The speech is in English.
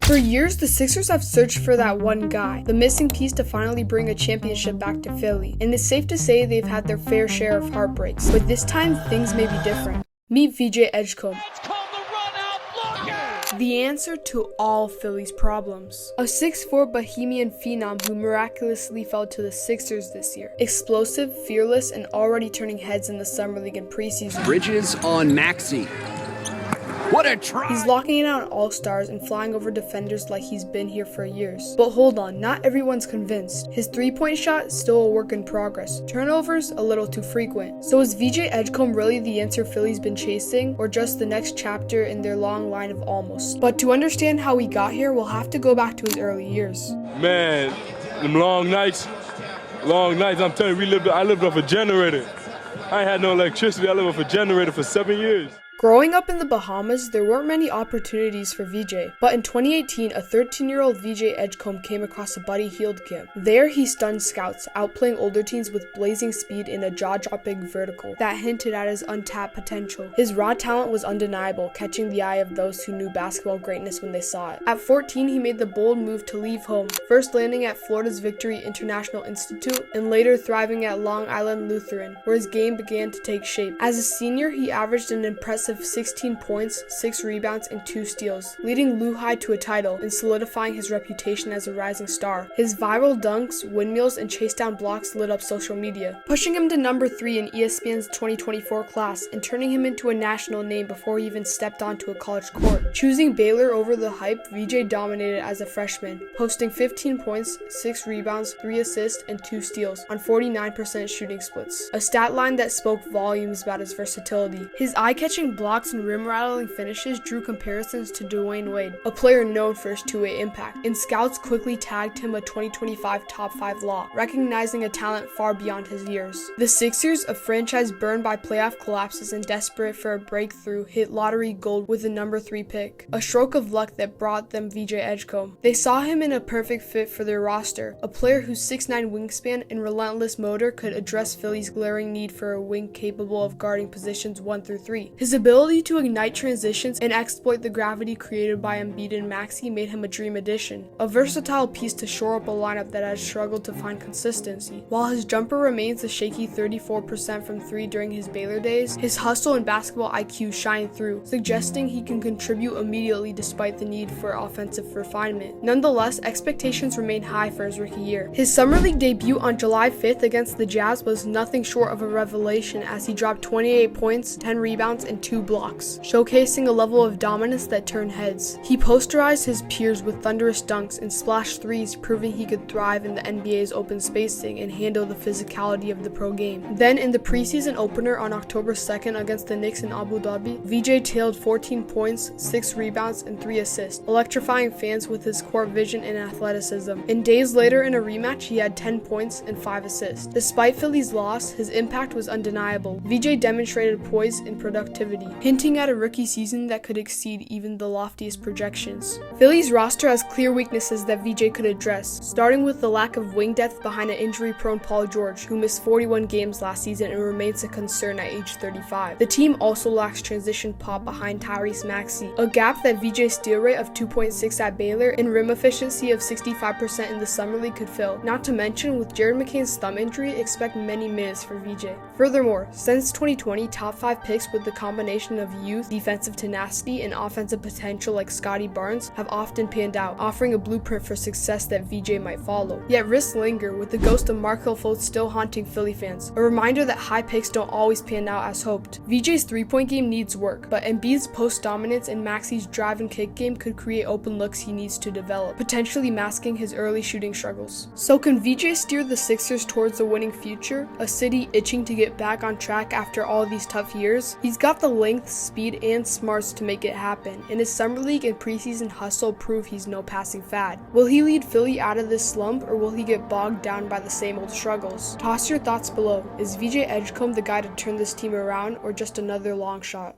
For years, the Sixers have searched for that one guy, the missing piece to finally bring a championship back to Philly. And it's safe to say they've had their fair share of heartbreaks, but this time things may be different. Meet VJ Edgecombe. The answer to all Philly's problems. A 6'4" Bahamian phenom who miraculously fell to the Sixers this year. Explosive, fearless, and already turning heads in the Summer League and preseason. Bridges on Maxey. What a try! He's locking it out on all-stars and flying over defenders like he's been here for years. But hold on, not everyone's convinced. His three-point shot, still a work in progress. Turnovers, a little too frequent. So is VJ Edgecombe really the answer Philly's been chasing, or just the next chapter in their long line of almost? But to understand how he got here, we'll have to go back to his early years. Man, them long nights, I'm telling you, I lived off a generator. I ain't had no electricity, I lived off a generator for 7 years. Growing up in the Bahamas, there weren't many opportunities for VJ, but in 2018, a 13-year-old VJ Edgecombe came across a Buddy Hield camp. There, he stunned scouts, outplaying older teens with blazing speed in a jaw-dropping vertical that hinted at his untapped potential. His raw talent was undeniable, catching the eye of those who knew basketball greatness when they saw it. At 14, he made the bold move to leave home, first landing at Florida's Victory International Institute, and later thriving at Long Island Lutheran, where his game began to take shape. As a senior, he averaged an impressive 16 points, 6 rebounds, and 2 steals, leading Lehigh to a title and solidifying his reputation as a rising star. His viral dunks, windmills, and chase-down blocks lit up social media, pushing him to number 3 in ESPN's 2024 class and turning him into a national name before he even stepped onto a college court. Choosing Baylor over the hype, VJ dominated as a freshman, posting 15 points, 6 rebounds, 3 assists, and 2 steals on 49% shooting splits, a stat line that spoke volumes about his versatility. His eye-catching blocks and rim-rattling finishes drew comparisons to Dwayne Wade, a player known for his two-way impact, and scouts quickly tagged him a 2025 top 5 lock, recognizing a talent far beyond his years. The Sixers, a franchise burned by playoff collapses and desperate for a breakthrough, hit lottery gold with the number 3 pick, a stroke of luck that brought them VJ Edgecombe. They saw him in a perfect fit for their roster, a player whose 6'9" wingspan and relentless motor could address Philly's glaring need for a wing capable of guarding positions 1 through 3. His ability to ignite transitions and exploit the gravity created by Embiid and Maxey made him a dream addition, a versatile piece to shore up a lineup that has struggled to find consistency. While his jumper remains a shaky 34% from 3 during his Baylor days, his hustle and basketball IQ shine through, suggesting he can contribute immediately despite the need for offensive refinement. Nonetheless, expectations remain high for his rookie year. His Summer League debut on July 5th against the Jazz was nothing short of a revelation as he dropped 28 points, 10 rebounds, and 2 blocks, showcasing a level of dominance that turned heads. He posterized his peers with thunderous dunks and splash threes, proving he could thrive in the NBA's open spacing and handle the physicality of the pro game. Then in the preseason opener on October 2nd against the Knicks in Abu Dhabi, VJ tailed 14 points, 6 rebounds, and 3 assists, electrifying fans with his court vision and athleticism. And days later in a rematch, he had 10 points and 5 assists. Despite Philly's loss, his impact was undeniable. VJ demonstrated poise and productivity, hinting at a rookie season that could exceed even the loftiest projections. Philly's roster has clear weaknesses that VJ could address, starting with the lack of wing depth behind an injury-prone Paul George, who missed 41 games last season and remains a concern at age 35. The team also lacks transition pop behind Tyrese Maxey, a gap that VJ's steal rate of 2.6 at Baylor and rim efficiency of 65% in the Summer League could fill. Not to mention, with Jared McCain's thumb injury, expect many minutes for VJ. Furthermore, since 2020, top 5 picks with the combination of youth, defensive tenacity, and offensive potential like Scotty Barnes have often panned out, offering a blueprint for success that VJ might follow. Yet risks linger, with the ghost of Markelle Fultz still haunting Philly fans, a reminder that high picks don't always pan out as hoped. VJ's three-point game needs work, but Embiid's post dominance and Maxey's drive and kick game could create open looks he needs to develop, potentially masking his early shooting struggles. So can VJ steer the Sixers towards a winning future, a city itching to get back on track after all these tough years? He's got the length, speed, and smarts to make it happen, and his Summer League and preseason hustle prove he's no passing fad. Will he lead Philly out of this slump, or will he get bogged down by the same old struggles? Toss your thoughts below. Is VJ Edgecombe the guy to turn this team around, or just another long shot?